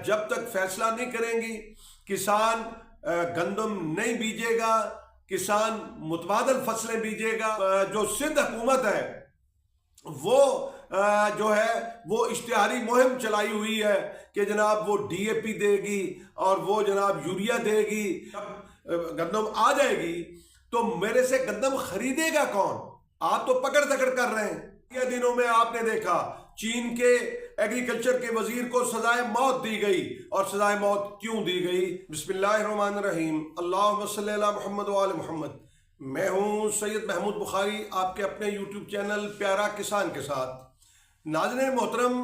جب تک فیصلہ نہیں کریں گی کسان گندم نہیں بیجے گا، کسان متبادل فصلیں بیجے گا۔ جو سندھ حکومت ہے وہ جو ہے وہ اشتہاری مہم چلائی ہوئی ہے کہ جناب وہ ڈی اے پی دے گی اور وہ جناب یوریا دے گی۔ جب گندم آ جائے گی تو میرے سے گندم خریدے گا کون؟ آپ تو پکڑ دکڑ کر رہے ہیں۔ یہ دنوں میں آپ نے دیکھا چین کے ایگریکلچر کے وزیر کو سزائے موت دی گئی، اور سزائے موت کیوں دی گئی؟ بسم اللہ الرحمن الرحیم، اللہم صلی علی محمد و آل محمد۔ میں ہوں سید محمود بخاری، آپ کے اپنے یوٹیوب چینل پیارا کسان کے ساتھ۔ ناظرین محترم،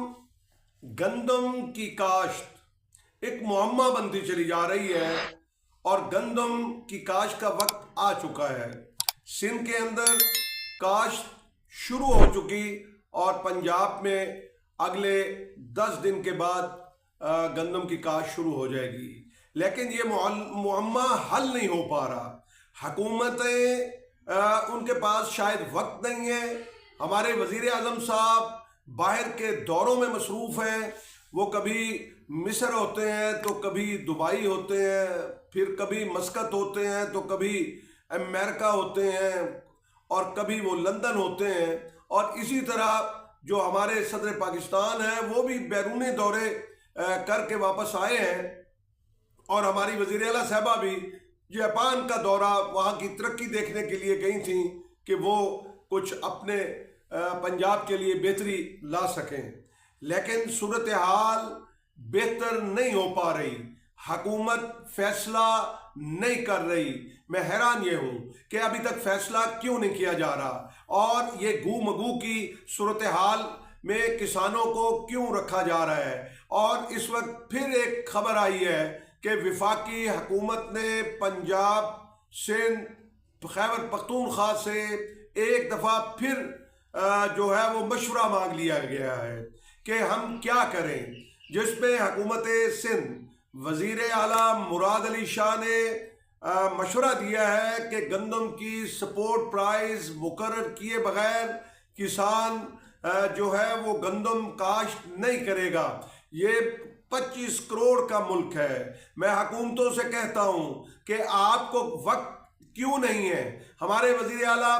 گندم کی کاشت ایک معمہ بنتی چلی جا رہی ہے، اور گندم کی کاشت کا وقت آ چکا ہے۔ سندھ کے اندر کاشت شروع ہو چکی، اور پنجاب میں اگلے 10 دن کے بعد گندم کی کاشت شروع ہو جائے گی، لیکن یہ معمہ حل نہیں ہو پا رہا۔ حکومتیں ان کے پاس شاید وقت نہیں ہے۔ ہمارے وزیر اعظم صاحب باہر کے دوروں میں مصروف ہیں، وہ کبھی مصر ہوتے ہیں تو کبھی دبئی ہوتے ہیں، پھر کبھی مسقط ہوتے ہیں تو کبھی امریکہ ہوتے ہیں، اور کبھی وہ لندن ہوتے ہیں، اور اسی طرح جو ہمارے صدر پاکستان ہیں وہ بھی بیرونی دورے کر کے واپس آئے ہیں، اور ہماری وزیر اعلیٰ صاحبہ بھی جاپان کا دورہ وہاں کی ترقی دیکھنے کے لیے گئی تھیں کہ وہ کچھ اپنے پنجاب کے لیے بہتری لا سکیں، لیکن صورتحال بہتر نہیں ہو پا رہی۔ حکومت فیصلہ نہیں کر رہی۔ میں حیران یہ ہوں کہ ابھی تک فیصلہ کیوں نہیں کیا جا رہا، اور یہ گو مگو کی صورتحال میں کسانوں کو کیوں رکھا جا رہا ہے۔ اور اس وقت پھر ایک خبر آئی ہے کہ وفاقی حکومت نے پنجاب، سندھ، خیبر پختونخوا سے ایک دفعہ پھر جو ہے وہ مشورہ مانگ لیا گیا ہے کہ ہم کیا کریں، جس میں حکومت سندھ وزیر اعلیٰ مراد علی شاہ نے مشورہ دیا ہے کہ گندم کی سپورٹ پرائز مقرر کیے بغیر کسان جو ہے وہ گندم کاشت نہیں کرے گا۔ یہ 25 کروڑ کا ملک ہے۔ میں حکومتوں سے کہتا ہوں کہ آپ کو وقت کیوں نہیں ہے؟ ہمارے وزیر اعلیٰ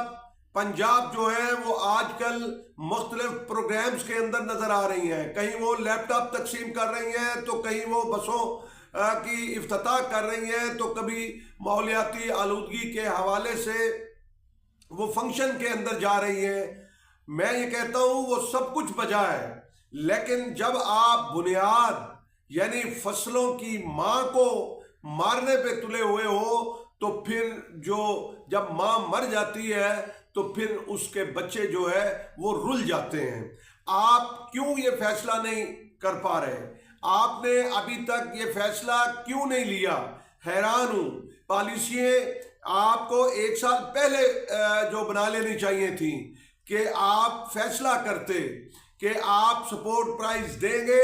پنجاب جو ہے وہ آج کل مختلف پروگرامز کے اندر نظر آ رہی ہیں، کہیں وہ لیپ ٹاپ تقسیم کر رہی ہیں تو کہیں وہ بسوں کی افتتاح کر رہی ہیں، تو کبھی ماحولیاتی آلودگی کے حوالے سے وہ فنکشن کے اندر جا رہی ہیں۔ میں یہ کہتا ہوں وہ سب کچھ بجا ہے، لیکن جب آپ بنیاد یعنی فصلوں کی ماں کو مارنے پہ تلے ہوئے ہو، تو پھر جب ماں مر جاتی ہے تو پھر اس کے بچے جو ہے وہ رل جاتے ہیں۔ آپ کیوں یہ فیصلہ نہیں کر پا رہے؟ آپ نے ابھی تک یہ فیصلہ کیوں نہیں لیا؟ حیران ہوں۔ پالیسیاں آپ کو 1 سال پہلے جو بنا لینی چاہیے تھیں کہ آپ فیصلہ کرتے کہ آپ سپورٹ پرائز دیں گے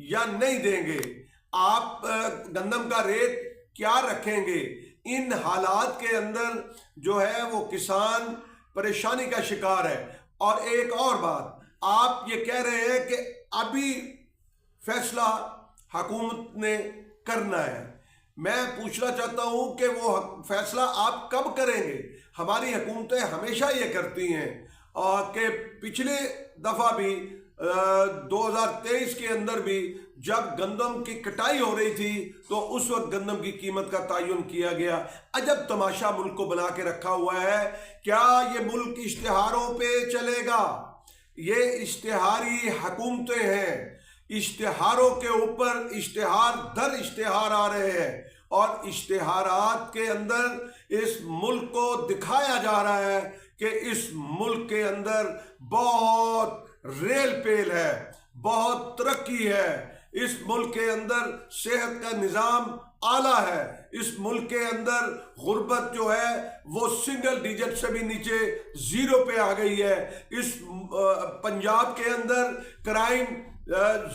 یا نہیں دیں گے، آپ گندم کا ریٹ کیا رکھیں گے۔ ان حالات کے اندر جو ہے وہ کسان پریشانی کا شکار ہے۔ اور ایک اور بات، آپ یہ کہہ رہے ہیں کہ ابھی فیصلہ حکومت نے کرنا ہے۔ میں پوچھنا چاہتا ہوں کہ وہ فیصلہ آپ کب کریں گے؟ ہماری حکومتیں ہمیشہ یہ کرتی ہیں کہ پچھلے دفعہ بھی 2023 کے اندر بھی جب گندم کی کٹائی ہو رہی تھی تو اس وقت گندم کی قیمت کا تعین کیا گیا۔ عجب تماشا ملک کو بنا کے رکھا ہوا ہے۔ کیا یہ ملک اشتہاروں پہ چلے گا؟ یہ اشتہاری حکومتیں ہیں، اشتہاروں کے اوپر اشتہار در اشتہار آ رہے ہیں، اور اشتہارات کے اندر اس ملک کو دکھایا جا رہا ہے کہ اس ملک کے اندر بہت ریل پیل ہے، بہت ترقی ہے، اس ملک کے اندر صحت کا نظام اعلیٰ ہے، اس ملک کے اندر غربت جو ہے وہ سنگل ڈیجٹ سے بھی نیچے 0 پہ آ گئی ہے، اس پنجاب کے اندر کرائم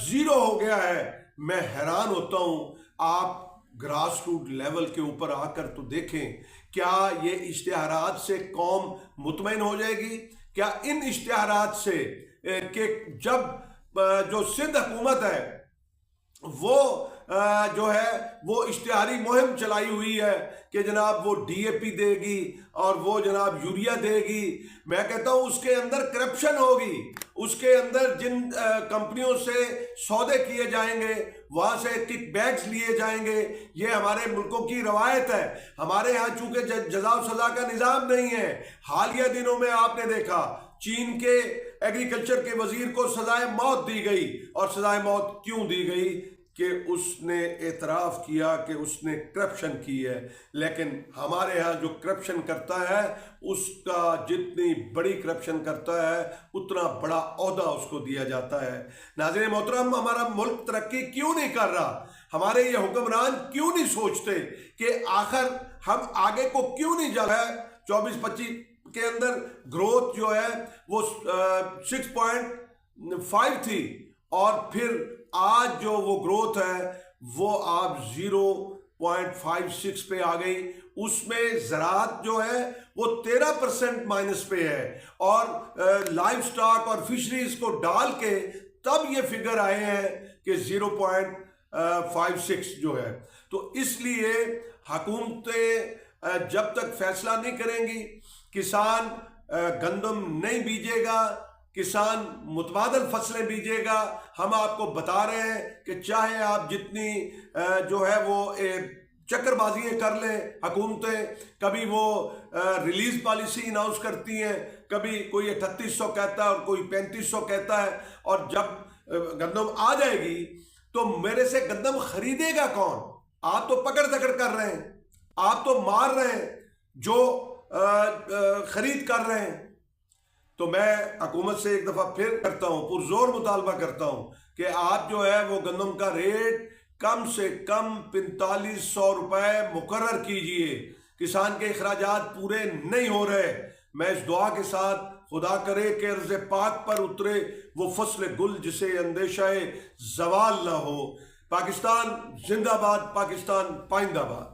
0 ہو گیا ہے۔ میں حیران ہوتا ہوں، آپ گراس روٹ لیول کے اوپر آ کر تو دیکھیں، کیا یہ اشتہارات سے قوم مطمئن ہو جائے گی؟ کیا ان اشتہارات سے کہ جب جو سندھ حکومت ہے وہ جو ہے وہ اشتہاری مہم چلائی ہوئی ہے کہ جناب وہ ڈی اے پی دے گی اور وہ جناب یوریا دے گی. میں کہتا ہوں اس کے اندر کرپشن ہوگی, اس کے اندر جن کمپنیوں سے سودے کیے جائیں گے وہاں سے کک بیکس لیے جائیں گے. یہ ہمارے ملکوں کی روایت ہے. ہمارے ہاں چونکہ جزا و سزا کا نظام نہیں ہے. حالیہ دنوں میں آپ نے دیکھا چین کے ایگریکلچر کے وزیر کو سزائے موت دی گئی. اور سزائے موت کیوں دی گئی؟ کہ اس نے اعتراف کیا کہ اس نے کرپشن کی ہے. لیکن ہمارے ہاں جو کرپشن کرتا ہے اس کا جتنی بڑی کرپشن کرتا ہے اتنا بڑا عہدہ اس کو دیا جاتا ہے. ناظرین محترم, ہمارا ملک ترقی کیوں نہیں کر رہا؟ ہمارے یہ حکمران کیوں نہیں سوچتے کہ آخر ہم آگے کو کیوں نہیں جا رہا ہے؟ 24-25 کے اندر گروتھ جو ہے وہ 6.5 تھی اور پھر آج جو وہ گروتھ ہے وہ آپ 0.56 پہ آ گئی. اس میں زراعت جو ہے وہ 13% مائنس پہ ہے اور لائف سٹاک اور فشریز کو ڈال کے تب یہ فگر آئے ہیں کہ 0.56 جو ہے. تو اس لیے حکومتیں جب تک فیصلہ نہیں کریں گی, کسان گندم نہیں بیجے گا, کسان متبادل فصلیں بیجے گا. ہم آپ کو بتا رہے ہیں کہ چاہے آپ جتنی جو ہے وہ چکر بازیاں کر لیں حکومتیں, کبھی وہ ریلیز پالیسی اناؤنس کرتی ہیں, کبھی کوئی 3800 کہتا ہے اور کوئی 3500 کہتا ہے, اور جب گندم آ جائے گی تو میرے سے گندم خریدے گا کون؟ آپ تو پکڑ دکڑ کر رہے ہیں, آپ تو مار رہے ہیں جو خرید کر رہے ہیں. تو میں حکومت سے ایک دفعہ پھر کرتا ہوں, پرزور مطالبہ کرتا ہوں کہ آپ جو ہے وہ گندم کا ریٹ کم سے کم 4500 روپے مقرر کیجئے. کسان کے اخراجات پورے نہیں ہو رہے. میں اس دعا کے ساتھ خدا کرے کہ ارض پاک پر اترے وہ فصل گل جسے اندیشہ زوال نہ ہو. پاکستان زندہ باد, پاکستان پائندہ باد.